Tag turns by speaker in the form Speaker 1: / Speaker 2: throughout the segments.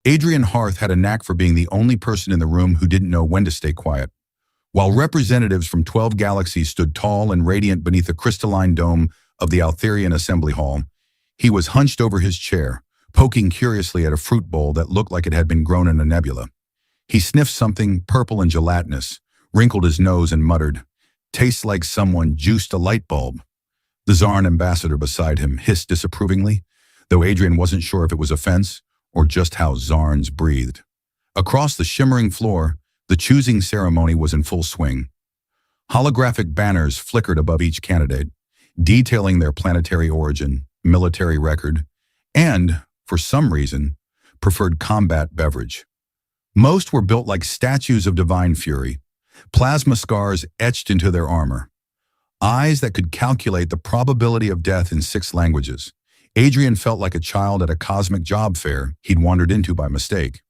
Speaker 1: Adrien Hearth had a knack for being the only person in the room who didn't know when to stay quiet. While representatives from 12 galaxies stood tall and radiant beneath the crystalline dome of the Altherian Assembly Hall, he was hunched over his chair, poking curiously at a fruit bowl that looked like it had been grown in a nebula. He sniffed something purple and gelatinous, wrinkled his nose and muttered, "Tastes like someone juiced a light bulb." The Zarn ambassador beside him hissed disapprovingly, though Adrien wasn't sure if it was offense or just how Zarns breathed. Across the shimmering floor, the choosing ceremony was in full swing. Holographic banners flickered above each candidate, detailing their planetary origin, military record, and, for some reason, preferred combat beverage. Most were built like statues of divine fury, plasma scars etched into their armor, eyes that could calculate the probability of death in 6 languages. Adrien felt like a child at a cosmic job fair he'd wandered into by mistake.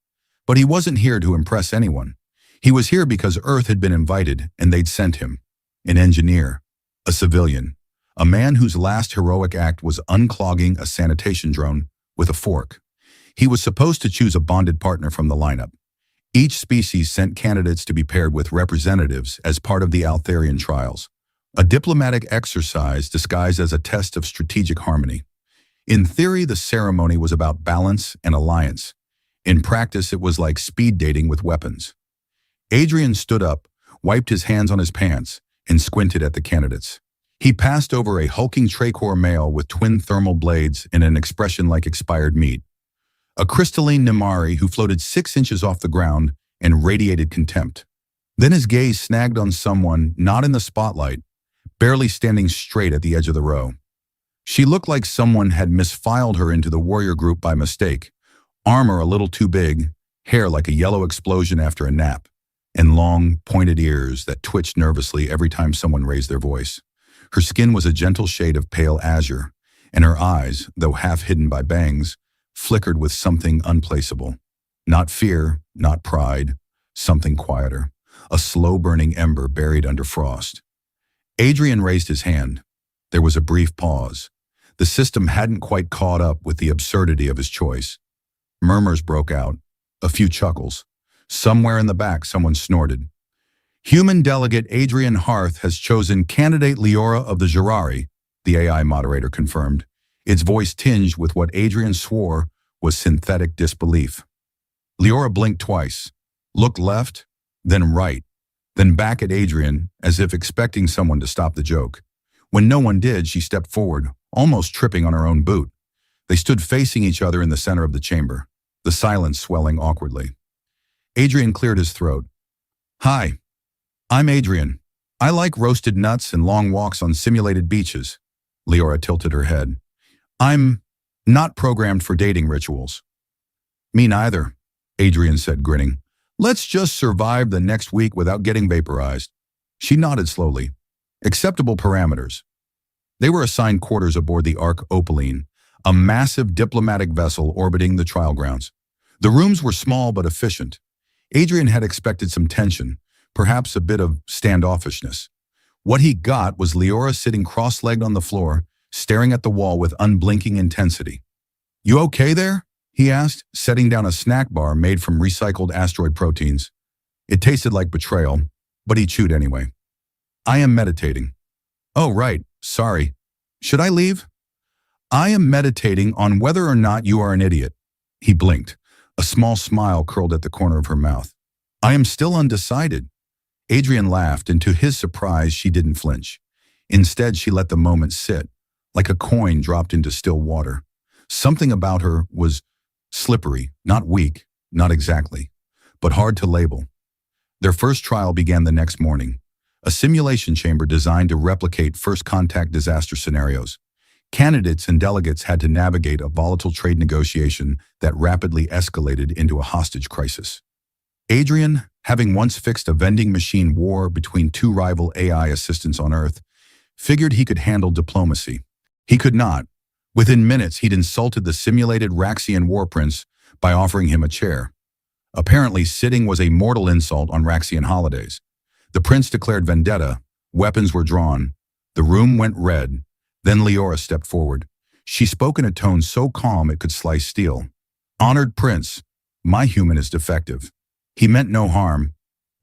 Speaker 1: But he wasn't here to impress anyone. He was here because Earth had been invited and they'd sent him. An engineer, a civilian, a man whose last heroic act was unclogging a sanitation drone with a fork. He was supposed to choose a bonded partner from the lineup. Each species sent candidates to be paired with representatives as part of the Altherian trials, a diplomatic exercise disguised as a test of strategic harmony. In theory, the ceremony was about balance and alliance. In practice, it was like speed dating with weapons. Adrien stood up, wiped his hands on his pants, and squinted at the candidates. He passed over a hulking Trachor male with twin thermal blades and an expression like expired meat. A crystalline Nimari who floated 6 inches off the ground and radiated contempt. Then his gaze snagged on someone not in the spotlight, barely standing straight at the edge of the row. She looked like someone had misfiled her into the warrior group by mistake, armor a little too big, hair like a yellow explosion after a nap, and long, pointed ears that twitched nervously every time someone raised their voice. Her skin was a gentle shade of pale azure, and her eyes, though half hidden by bangs, flickered with something unplaceable. Not fear, not pride, something quieter, a slow-burning ember buried under frost. Adrien raised his hand. There was a brief pause. The system hadn't quite caught up with the absurdity of his choice. Murmurs broke out, a few chuckles. Somewhere in the back, someone snorted. "Human delegate Adrien Hearth has chosen candidate Leora of the Girari," the AI moderator confirmed, its voice tinged with what Adrien swore was synthetic disbelief. Leora blinked twice, looked left, then right, then back at Adrien as if expecting someone to stop the joke. When no one did, she stepped forward, almost tripping on her own boot. They stood facing each other in the center of the chamber, the silence swelling awkwardly. Adrien cleared his throat. "Hi, I'm Adrien. I like roasted nuts and long walks on simulated beaches." Leora tilted her head. "I'm not programmed for dating rituals." "Me neither," Adrien said, grinning. "Let's just survive the next week without getting vaporized." She nodded slowly. Acceptable parameters. They were assigned quarters aboard the Ark Opaline, a massive diplomatic vessel orbiting the trial grounds. The rooms were small but efficient. Adrien had expected some tension, perhaps a bit of standoffishness. What he got was Leora sitting cross-legged on the floor, staring at the wall with unblinking intensity. "You okay there?" he asked, setting down a snack bar made from recycled asteroid proteins. It tasted like betrayal, but he chewed anyway. "I am meditating." "Oh, right. Sorry. Should I leave?" "I am meditating on whether or not you are an idiot." He blinked. A small smile curled at the corner of her mouth. "I am still undecided." Adrien laughed, and to his surprise, she didn't flinch. Instead, she let the moment sit, like a coin dropped into still water. Something about her was slippery, not weak, not exactly, but hard to label. Their first trial began the next morning. A simulation chamber designed to replicate first-contact disaster scenarios. Candidates and delegates had to navigate a volatile trade negotiation that rapidly escalated into a hostage crisis. Adrien, having once fixed a vending machine war between 2 rival AI assistants on Earth, figured he could handle diplomacy. He could not. Within minutes, he'd insulted the simulated Raxian war prince by offering him a chair. Apparently, sitting was a mortal insult on Raxian holidays. The prince declared vendetta, weapons were drawn, the room went red, then Leora stepped forward. She spoke in a tone so calm it could slice steel. "Honored prince, My human is defective. He meant no harm.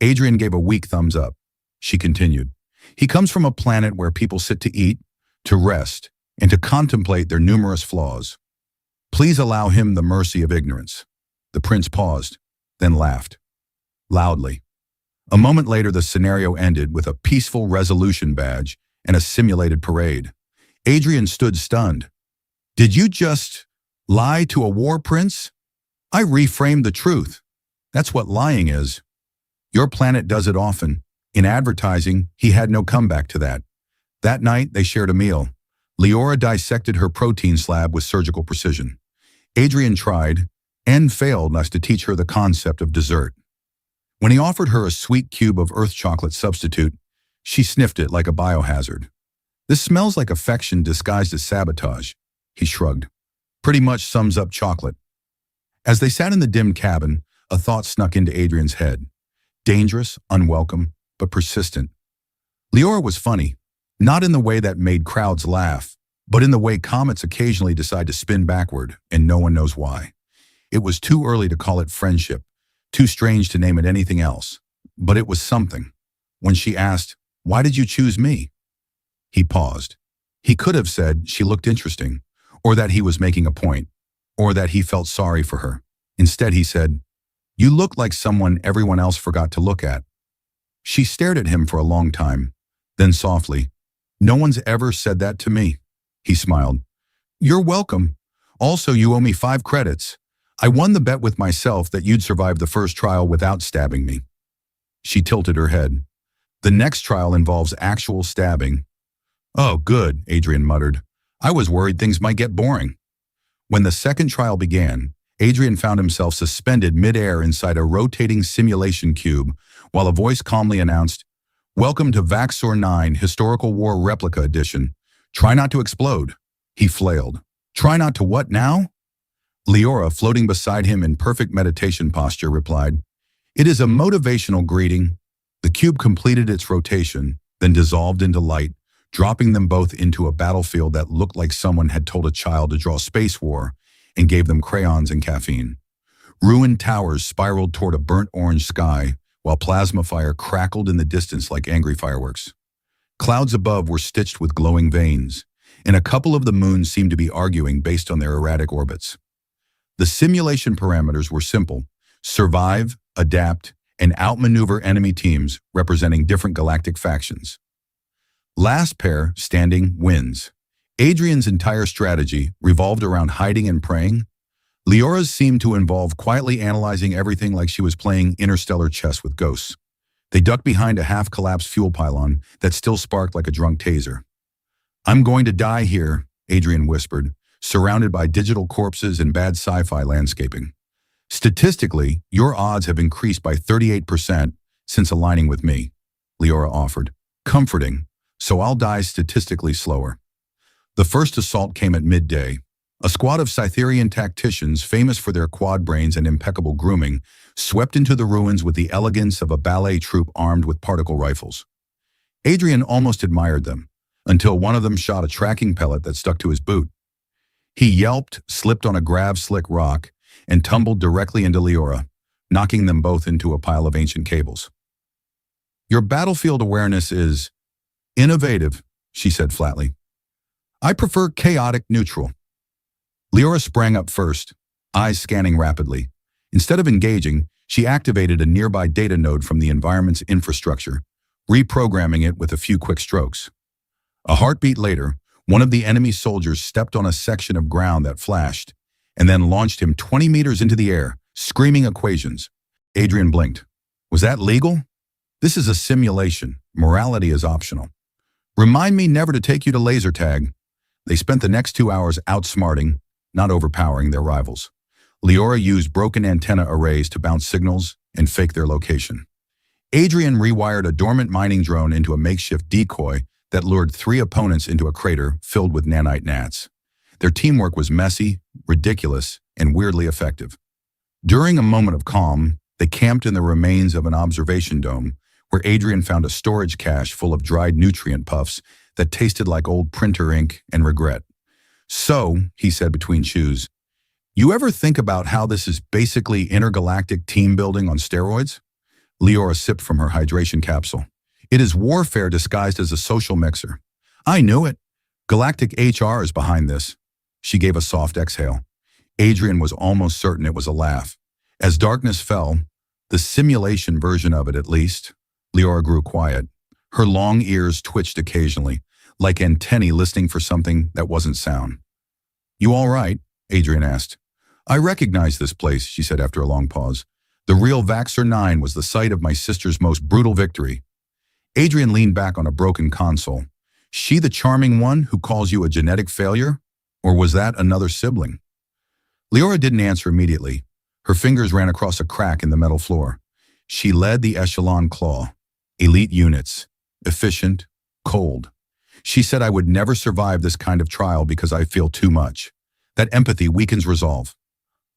Speaker 1: Adrien gave a weak thumbs up. She continued. He comes from a planet where people sit to eat, to rest, and to contemplate their numerous flaws. Please allow him the mercy of ignorance. The prince paused, then laughed. Loudly. A moment later, the scenario ended with a peaceful resolution badge and a simulated parade. Adrien stood stunned. Did you just lie to a war prince? I reframed the truth. That's what lying is. Your planet does it often. In advertising, he had no comeback to that. That night, they shared a meal. Leora dissected her protein slab with surgical precision. Adrien tried, and failed us to teach her the concept of dessert. When he offered her a sweet cube of earth chocolate substitute, she sniffed it like a biohazard. This smells like affection disguised as sabotage, he shrugged. Pretty much sums up chocolate. As they sat in the dim cabin, a thought snuck into Adrien's head. Dangerous, unwelcome, but persistent. Leora was funny, not in the way that made crowds laugh, but in the way comets occasionally decide to spin backward, and no one knows why. It was too early to call it friendship, too strange to name it anything else, but it was something. When she asked, "Why did you choose me?" He paused. He could have said she looked interesting, or that he was making a point, or that he felt sorry for her. Instead, he said, "You look like someone everyone else forgot to look at." She stared at him for a long time, then softly, "No one's ever said that to me." He smiled. "You're welcome. Also, you owe me 5 credits. I won the bet with myself that you'd survive the first trial without stabbing me." She tilted her head. "The next trial involves actual stabbing." "Oh, good," Adrien muttered. "I was worried things might get boring." When the second trial began, Adrien found himself suspended mid-air inside a rotating simulation cube, while a voice calmly announced, "Welcome to Vaxor 9 Historical War Replica Edition. Try not to explode." He flailed. "Try not to what now?" Leora, floating beside him in perfect meditation posture, replied, "It is a motivational greeting." The cube completed its rotation, then dissolved into light, dropping them both into a battlefield that looked like someone had told a child to draw Space War and gave them crayons and caffeine. Ruined towers spiraled toward a burnt orange sky, while plasma fire crackled in the distance like angry fireworks. Clouds above were stitched with glowing veins, and a couple of the moons seemed to be arguing based on their erratic orbits. The simulation parameters were simple: survive, adapt, and outmaneuver enemy teams representing different galactic factions. Last pair standing wins. Adrien's entire strategy revolved around hiding and praying. Leora's seemed to involve quietly analyzing everything like she was playing interstellar chess with ghosts. They ducked behind a half-collapsed fuel pylon that still sparked like a drunk taser. "I'm going to die here," Adrien whispered, surrounded by digital corpses and bad sci-fi landscaping. "Statistically, your odds have increased by 38% since aligning with me," Leora offered. "Comforting, so I'll die statistically slower." The first assault came at midday. A squad of Scytherian tacticians, famous for their quad brains and impeccable grooming, swept into the ruins with the elegance of a ballet troupe armed with particle rifles. Adrien almost admired them, until one of them shot a tracking pellet that stuck to his boot. He yelped, slipped on a grav-slick rock, and tumbled directly into Leora, knocking them both into a pile of ancient cables. "Your battlefield awareness is innovative," she said flatly. "I prefer chaotic neutral." Leora sprang up first, eyes scanning rapidly. Instead of engaging, she activated a nearby data node from the environment's infrastructure, reprogramming it with a few quick strokes. A heartbeat later, one of the enemy soldiers stepped on a section of ground that flashed, and then launched him 20 meters into the air, screaming equations. Adrien blinked. "Was that legal?" "This is a simulation. Morality is optional." "Remind me never to take you to laser tag." They spent the next 2 hours outsmarting, not overpowering their rivals. Leora used broken antenna arrays to bounce signals and fake their location. Adrien rewired a dormant mining drone into a makeshift decoy that lured 3 opponents into a crater filled with nanite gnats. Their teamwork was messy, ridiculous, and weirdly effective. During a moment of calm, they camped in the remains of an observation dome, where Adrien found a storage cache full of dried nutrient puffs that tasted like old printer ink and regret. "So," he said between chews, You ever think about how this is basically intergalactic team building on steroids? Leora sipped from her hydration capsule. It is warfare disguised as a social mixer. I knew it. Galactic HR is behind this. She gave a soft exhale. Adrien was almost certain it was a laugh. As darkness fell, the simulation version of it at least, Leora grew quiet. Her long ears twitched occasionally, like antennae listening for something that wasn't sound. You all right? Adrien asked. I recognize this place, she said after a long pause. The real Vaxxer 9 was the site of my sister's most brutal victory. Adrien leaned back on a broken console. She the charming one who calls you a genetic failure? Or was that another sibling? Leora didn't answer immediately. Her fingers ran across a crack in the metal floor. She led the Echelon Claw. Elite units. Efficient. Cold. She said I would never survive this kind of trial because I feel too much. That empathy weakens resolve.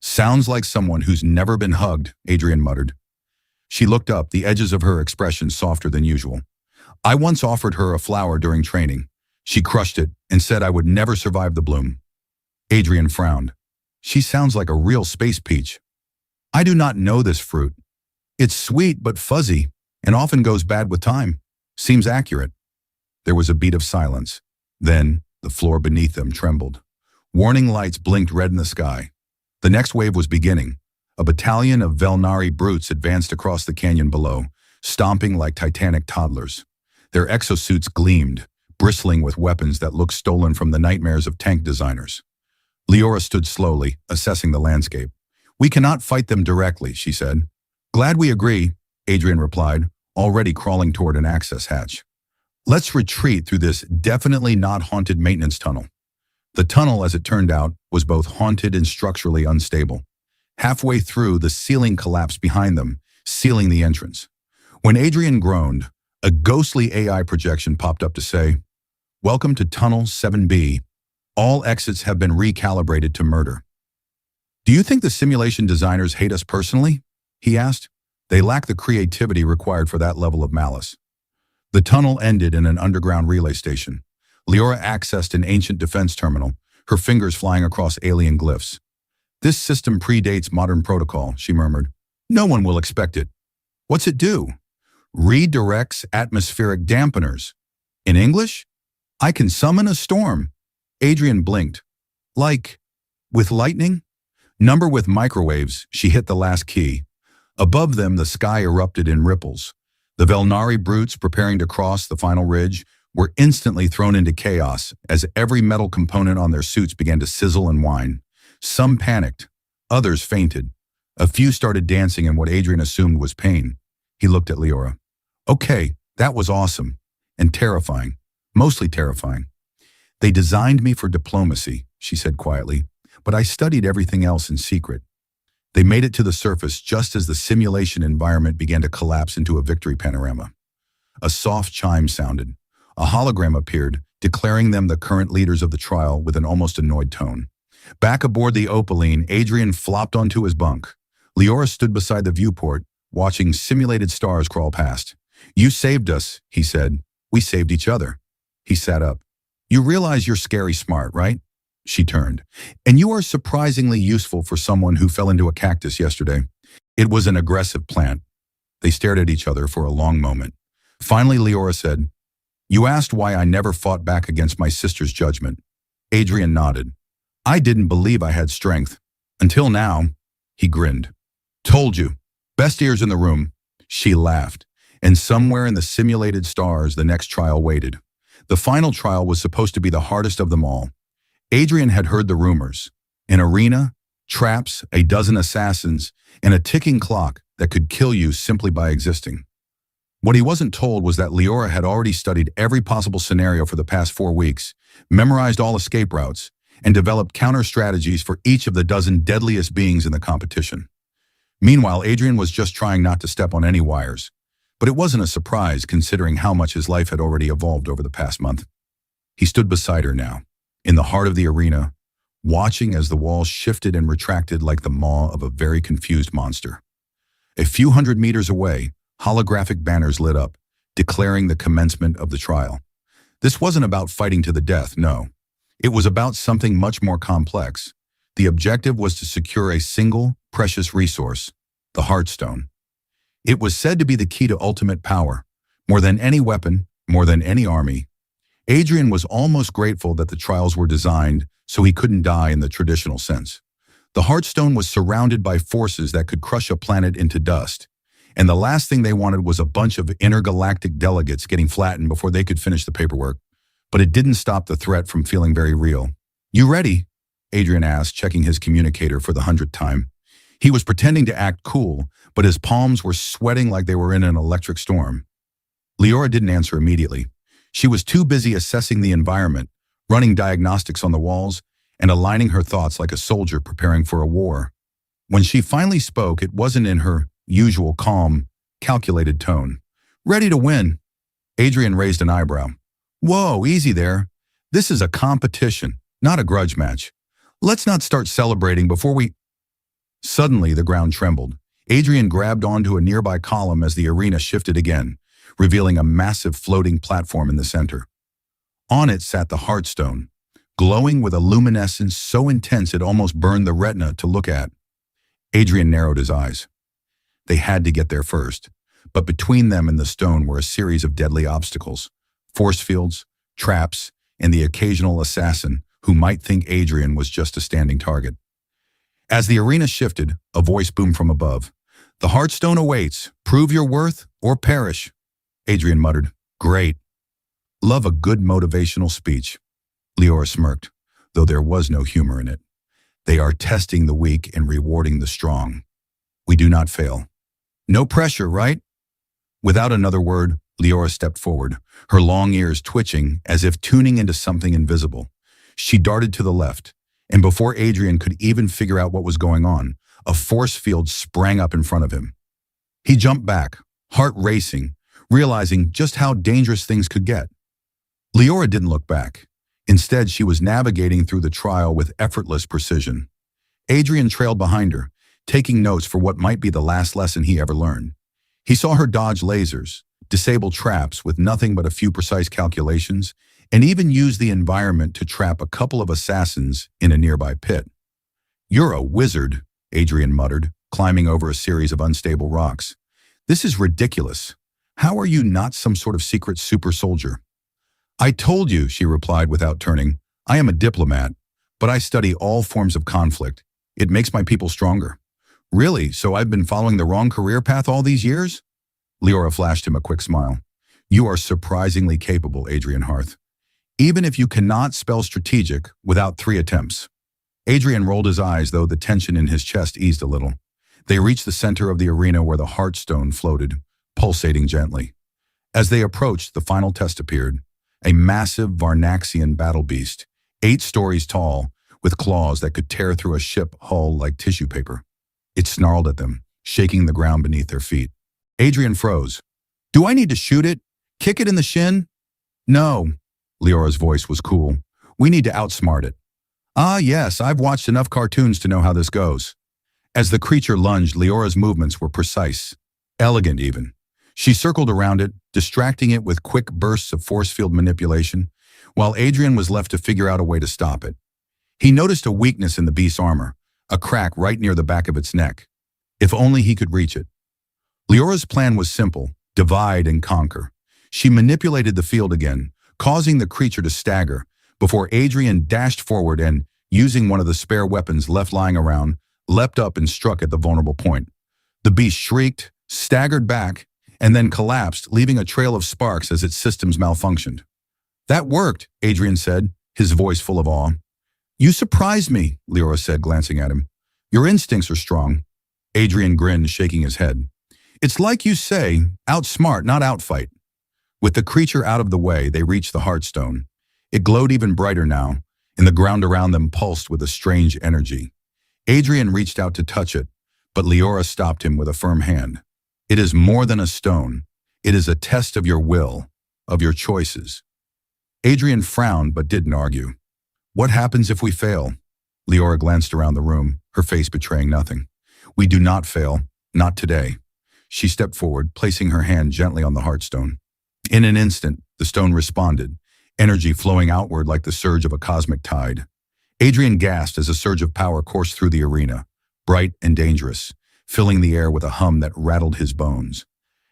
Speaker 1: Sounds like someone who's never been hugged, Adrien muttered. She looked up, the edges of her expression softer than usual. I once offered her a flower during training. She crushed it and said I would never survive the bloom. Adrien frowned. She sounds like a real space peach. I do not know this fruit. It's sweet but fuzzy and often goes bad with time. Seems accurate. There was a beat of silence. Then the floor beneath them trembled. Warning lights blinked red in the sky. The next wave was beginning. A battalion of Velnari brutes advanced across the canyon below, stomping like titanic toddlers. Their exosuits gleamed, bristling with weapons that looked stolen from the nightmares of tank designers. Leora stood slowly, assessing the landscape. We cannot fight them directly, she said. Glad we agree, Adrien replied, already crawling toward an access hatch. Let's retreat through this definitely not haunted maintenance tunnel. The tunnel, as it turned out, was both haunted and structurally unstable. Halfway through, the ceiling collapsed behind them, sealing the entrance. When Adrien groaned, a ghostly AI projection popped up to say, Welcome to Tunnel 7B. All exits have been recalibrated to murder. Do you think the simulation designers hate us personally? He asked. They lack the creativity required for that level of malice. The tunnel ended in an underground relay station. Leora accessed an ancient defense terminal, her fingers flying across alien glyphs. This system predates modern protocol, she murmured. No one will expect it. What's it do? Redirects atmospheric dampeners. In English? I can summon a storm. Adrien blinked. Like, with lightning? Number with microwaves, she hit the last key. Above them, the sky erupted in ripples. The Velnari brutes, preparing to cross the final ridge, were instantly thrown into chaos as every metal component on their suits began to sizzle and whine. Some panicked. Others fainted. A few started dancing in what Adrien assumed was pain. He looked at Leora. Okay, that was awesome. And terrifying. Mostly terrifying. They designed me for diplomacy, she said quietly, but I studied everything else in secret. They made it to the surface just as the simulation environment began to collapse into a victory panorama. A soft chime sounded. A hologram appeared, declaring them the current leaders of the trial with an almost annoyed tone. Back aboard the Opaline, Adrien flopped onto his bunk. Leora stood beside the viewport, watching simulated stars crawl past. You saved us, he said. We saved each other. He sat up. You realize you're scary smart, right? She turned. And you are surprisingly useful for someone who fell into a cactus yesterday. It was an aggressive plant. They stared at each other for a long moment. Finally, Leora said, You asked why I never fought back against my sister's judgment. Adrien nodded. I didn't believe I had strength. Until now, he grinned. Told you. Best ears in the room. She laughed. And somewhere in the simulated stars, the next trial waited. The final trial was supposed to be the hardest of them all. Adrien had heard the rumors. An arena, traps, a dozen assassins, and a ticking clock that could kill you simply by existing. What he wasn't told was that Leora had already studied every possible scenario for the past 4 weeks, memorized all escape routes, and developed counter strategies for each of the dozen deadliest beings in the competition. Meanwhile, Adrien was just trying not to step on any wires. But it wasn't a surprise considering how much his life had already evolved over the past month. He stood beside her now, in the heart of the arena, watching as the walls shifted and retracted like the maw of a very confused monster. A few hundred meters away, holographic banners lit up, declaring the commencement of the trial. This wasn't about fighting to the death, no. It was about something much more complex. The objective was to secure a single, precious resource, the Heartstone. It was said to be the key to ultimate power, more than any weapon, more than any army. Adrien was almost grateful that the trials were designed so he couldn't die in the traditional sense. The Heartstone was surrounded by forces that could crush a planet into dust, and the last thing they wanted was a bunch of intergalactic delegates getting flattened before they could finish the paperwork. But it didn't stop the threat from feeling very real. "You ready?" Adrien asked, checking his communicator for the 100th time. He was pretending to act cool, but his palms were sweating like they were in an electric storm. Leora didn't answer immediately. She was too busy assessing the environment, running diagnostics on the walls, and aligning her thoughts like a soldier preparing for a war. When she finally spoke, it wasn't in her usual calm, calculated tone. "Ready to win." Adrien raised an eyebrow. "Whoa, easy there. This is a competition, not a grudge match. Let's not start celebrating before we—" Suddenly, the ground trembled. Adrien grabbed onto a nearby column as the arena shifted again, revealing a massive floating platform in the center. On it sat the Heartstone, glowing with a luminescence so intense it almost burned the retina to look at. Adrien narrowed his eyes. They had to get there first, but between them and the stone were a series of deadly obstacles, force fields, traps, and the occasional assassin who might think Adrien was just a standing target. As the arena shifted, a voice boomed from above. "The Heartstone awaits. Prove your worth or perish." Adrien muttered, "Great. Love a good motivational speech." Leora smirked, though there was no humor in it. "They are testing the weak and rewarding the strong. We do not fail. No pressure, right?" Without another word, Leora stepped forward, her long ears twitching as if tuning into something invisible. She darted to the left, and before Adrien could even figure out what was going on, a force field sprang up in front of him. He jumped back, heart racing, realizing just how dangerous things could get. Leora didn't look back. Instead, she was navigating through the trial with effortless precision. Adrien trailed behind her, taking notes for what might be the last lesson he ever learned. He saw her dodge lasers, disable traps with nothing but a few precise calculations, and even use the environment to trap a couple of assassins in a nearby pit. "You're a wizard," Adrien muttered, climbing over a series of unstable rocks. "This is ridiculous. How are you not some sort of secret super soldier?" "I told you," she replied without turning. "I am a diplomat, but I study all forms of conflict. It makes my people stronger." "Really? So I've been following the wrong career path all these years?" Leora flashed him a quick smile. "You are surprisingly capable, Adrien Hearth. Even if you cannot spell strategic without 3 attempts." Adrien rolled his eyes, though the tension in his chest eased a little. They reached the center of the arena where the Heartstone floated, pulsating gently. As they approached, the final test appeared. A massive Varnaxian battle beast, 8 stories tall, with claws that could tear through a ship hull like tissue paper. It snarled at them, shaking the ground beneath their feet. Adrien froze. "Do I need to shoot it? Kick it in the shin?" "No." Leora's voice was cool. "We need to outsmart it." "Ah, yes, I've watched enough cartoons to know how this goes." As the creature lunged, Leora's movements were precise, elegant even. She circled around it, distracting it with quick bursts of force field manipulation, while Adrien was left to figure out a way to stop it. He noticed a weakness in the beast's armor, a crack right near the back of its neck. If only he could reach it. Leora's plan was simple: divide and conquer. She manipulated the field again, causing the creature to stagger, before Adrien dashed forward and, using one of the spare weapons left lying around, leapt up and struck at the vulnerable point. The beast shrieked, staggered back, and then collapsed, leaving a trail of sparks as its systems malfunctioned. "That worked," Adrien said, his voice full of awe. "You surprised me," Leora said, glancing at him. "Your instincts are strong." Adrien grinned, shaking his head. "It's like you say, outsmart, not outfight." With the creature out of the way, they reached the Heartstone. It glowed even brighter now, and the ground around them pulsed with a strange energy. Adrien reached out to touch it, but Leora stopped him with a firm hand. "It is more than a stone. It is a test of your will, of your choices." Adrien frowned but didn't argue. "What happens if we fail?" Leora glanced around the room, her face betraying nothing. "We do not fail, not today." She stepped forward, placing her hand gently on the Heartstone. In an instant, the stone responded, energy flowing outward like the surge of a cosmic tide. Adrien gasped as a surge of power coursed through the arena, bright and dangerous, filling the air with a hum that rattled his bones.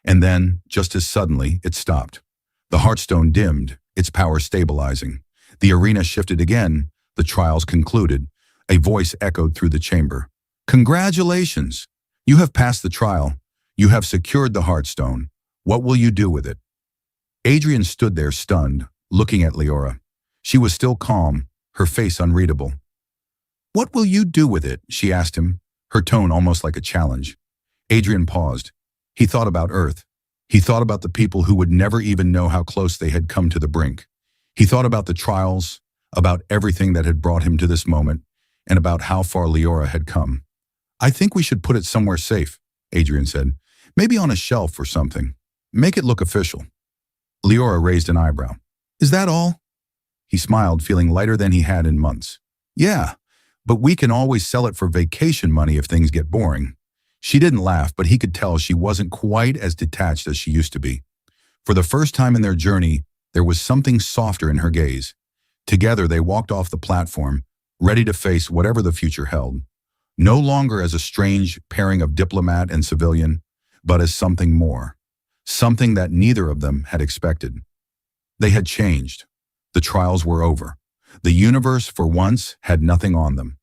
Speaker 1: And then, just as suddenly, it stopped. The Heartstone dimmed, its power stabilizing. The arena shifted again, the trials concluded. A voice echoed through the chamber. Congratulations! You have passed the trial. You have secured the Heartstone. What will you do with it? Adrien stood there stunned, looking at Leora. She was still calm, her face unreadable. What will you do with it? She asked him, her tone almost like a challenge. Adrien paused. He thought about Earth. He thought about the people who would never even know how close they had come to the brink. He thought about the trials, about everything that had brought him to this moment, and about how far Leora had come. I think we should put it somewhere safe, Adrien said. Maybe on a shelf or something. Make it look official. Leora raised an eyebrow. Is that all? He smiled, feeling lighter than he had in months. Yeah, but we can always sell it for vacation money if things get boring. She didn't laugh, but he could tell she wasn't quite as detached as she used to be. For the first time in their journey, there was something softer in her gaze. Together they walked off the platform, ready to face whatever the future held. No longer as a strange pairing of diplomat and civilian, but as something more. Something that neither of them had expected. They had changed. The trials were over. The universe, for once, had nothing on them.